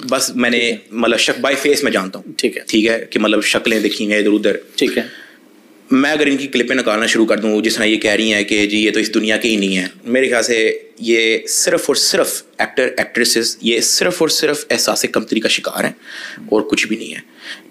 बस मैंने मतलब शक बाय फेस में जानता हूँ। ठीक है कि मतलब शक्लें देखी हैं इधर उधर। ठीक है, मैं अगर इनकी क्लिपें निकालना शुरू कर दूँ जिस तरह ये कह रही हैं कि जी ये तो इस दुनिया के ही नहीं है, मेरे ख्याल से ये सिर्फ और सिर्फ एक्टर एक्ट्रेसेस ये सिर्फ और सिर्फ एहसास कमतरी का शिकार हैं और कुछ भी नहीं है।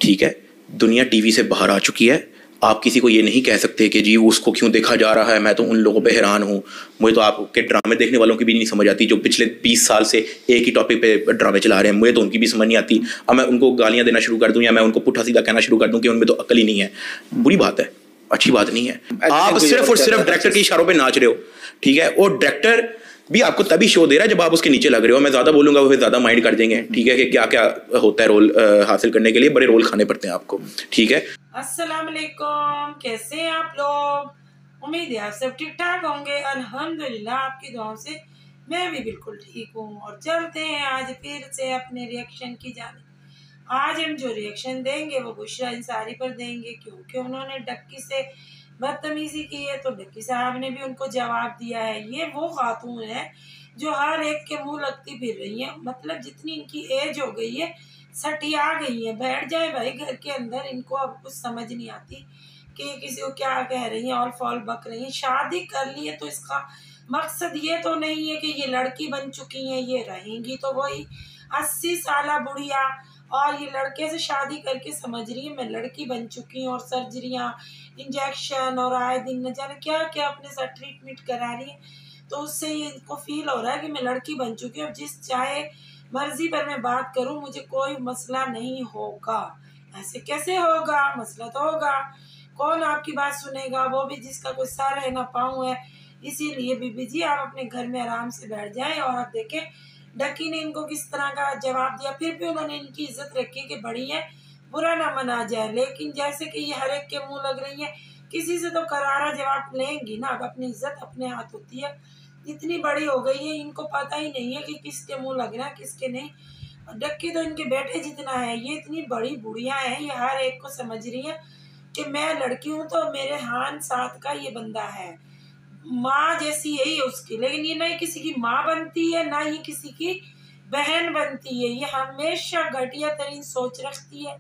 ठीक है, दुनिया टीवी से बाहर आ चुकी है। आप किसी को ये नहीं कह सकते कि जी उसको क्यों देखा जा रहा है। मैं तो उन लोगों पे हैरान हूँ। मुझे तो आपके ड्रामे देखने वालों की भी नहीं समझ आती जो पिछले 20 साल से एक ही टॉपिक पे ड्रामे चला रहे हैं। मुझे तो उनकी भी समझ नहीं आती। अब मैं उनको गालियाँ देना शुरू कर दूँ या मैं उनको पुट्ठा सीधा कहना शुरू कर दूँ कि उनमें तो अक्ल ही नहीं है। बुरी बात है, अच्छी बात नहीं है। आप सिर्फ और सिर्फ डायरेक्टर के इशारों पे नाच रहे हो। ठीक है, और डायरेक्टर भी आपको तभी शो दे रहा है जब आप उसके नीचे लग रहे हो। मैं ज्यादा बोलूंगा वो फिर ज्यादा माइंड कर देंगे। ठीक है, कि क्या क्या होता है रोल हासिल करने के लिए, बड़े रोल खाने पड़ते हैं आपको। ठीक है, अस्सलाम वालेकुम, कैसे हैं आप लोग? उम्मीद है आप सब ठीक ठाक होंगे। अल्हम्दुलिल्लाह आपकी दुआओं से मैं भी बिल्कुल ठीक हूँ। और चलते हैं आज फिर से अपने रिएक्शन की जानिब। आज हम जो रिएक्शन देंगे वो बुशरा अंसारी पर देंगे, क्योंकि उन्होंने डक्की से बदतमीजी की है तो डक्की साहब ने भी उनको जवाब दिया है। ये वो खातून है जो हर एक के मुंह लगती फिर रही है। मतलब जितनी इनकी एज हो गई है सटिया गई है। बैठ जाए भाई घर के अंदर, इनको अब कुछ समझ नहीं आती कि किसी को क्या कह रही है और फॉल बक रही है। शादी कर ली है तो इसका मकसद ये तो नहीं है कि ये लड़की बन चुकी है, ये रहेंगी तो वही 80 साल बुढ़िया। और ये लड़के से शादी करके समझ रही है मैं लड़की बन चुकी हूँ और सर्जरियाँ इंजेक्शन और आए दिन न जाने क्या क्या अपने साथ ट्रीटमेंट करा रही है। तो उससे ये इनको फील हो रहा है कि मैं लड़की बन चुकी हूँ। जिस चाहे मर्जी पर मैं बात करूँ मुझे कोई मसला नहीं होगा। ऐसे कैसे होगा? मसला तो होगा। कौन आपकी बात सुनेगा? वो भी जिसका कोई सर है ना पाँव है। इसीलिए बीबी जी आप अपने घर में आराम से बैठ जाएं। और आप देखें डकी ने इनको किस तरह का जवाब दिया। फिर भी उन्होंने इनकी इज्जत रखी कि बड़ी है, बुरा ना मना जाए। लेकिन जैसे कि ये हर एक के मुंह लग रही है, किसी से तो करारा जवाब लेंगी ना। अब अपनी इज्जत अपने हाथ होती है। इतनी बड़ी हो गई है इनको पता ही नहीं है कि किसके मुंह लग रहा है किसके नहीं। डक्की तो इनके बेटे जितना है। ये इतनी बड़ी बुढ़िया है, ये हर एक को समझ रही है कि मैं लड़की हूँ तो मेरे हान साथ का ये बंदा है। माँ जैसी यही है उसकी, लेकिन ये ना किसी की माँ बनती है ना ही किसी की बहन बनती है। ये हमेशा घटिया तरीन सोच रखती है।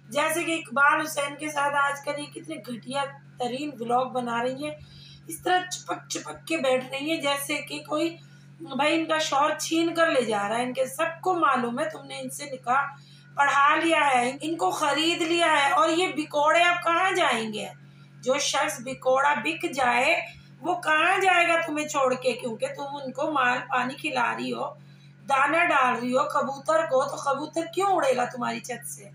जैसे कि इकबाल हुसैन के साथ आजकल ये कितने घटिया तरीन व्लॉग बना रही है। इस तरह चिपक चिपक के बैठ रही है जैसे कि कोई भाई इनका शौहर छीन कर ले जा रहा है। इनके सबको मालूम है तुमने इनसे निकाह पढ़ा लिया है, इनको खरीद लिया है। और ये बिकोड़े अब कहाँ जाएंगे? जो शख्स बिकोड़ा बिक जाए वो कहाँ जाएगा तुम्हें छोड़ के? क्योंकि तुम उनको माल पानी खिला रही हो, दाना डाल रही हो कबूतर को। तो कबूतर क्यों उड़ेगा तुम्हारी छत से?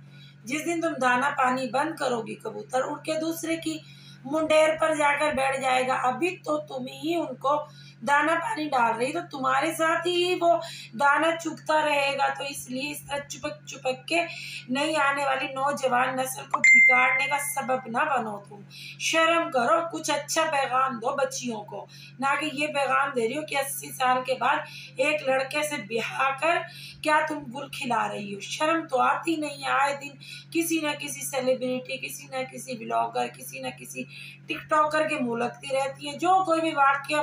जिस दिन तुम दाना पानी बंद करोगी कबूतर उड़ के दूसरे की मुंडेर पर जाकर बैठ जाएगा। अभी तो तुम ही उनको दाना पानी डाल रही, तो तुम्हारे साथ ही वो दाना चुगता रहेगा। तो इसलिए इस तरह चुपक चुपक के नई आने वाली नौजवान नस्ल को बिगाड़ने का सबब ना बनो। तुम शर्म करो, कुछ अच्छा पैगाम दो बच्चियों को, ना कि ये पैगाम दे रही हो कि 80 साल के बाद एक लड़के से ब्याह कर क्या तुम गुल खिला रही हो। शर्म तो आती नहीं है। आए दिन किसी न किसी सेलिब्रिटी, किसी न किसी ब्लॉगर, किसी न किसी टिकटॉकर के मुंह लगती रहती है। जो कोई भी वाक्य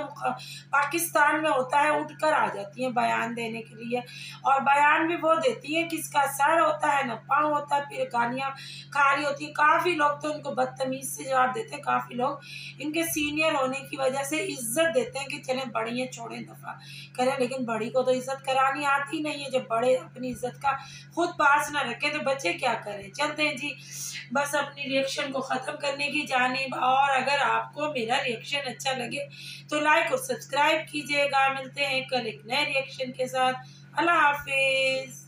पाकिस्तान में होता है उठकर आ जाती है बयान देने के लिए। और बयान भी वो देती है किसका सर होता है ना पाँव होता है, फिर गालियाँ खा रही होती है। काफ़ी लोग तो इनको बदतमीज से जवाब देते हैं। काफ़ी लोग इनके सीनियर होने की वजह से इज्जत देते हैं कि चलें बड़ी है छोड़ें दफ़ा करें। लेकिन बड़ी को तो इज्जत करानी आती नहीं है। जब बड़े अपनी इज्जत का खुद पास ना रखें तो बच्चे क्या करें। चलते हैं जी बस अपनी रिएक्शन को ख़त्म करने की जानिब। और अगर आपको मेरा रिएक्शन अच्छा लगे तो लाइक और सब्सक्राइब कीजिएगा। मिलते हैं कल एक नए रिएक्शन के साथ। अल्लाह हाफिज।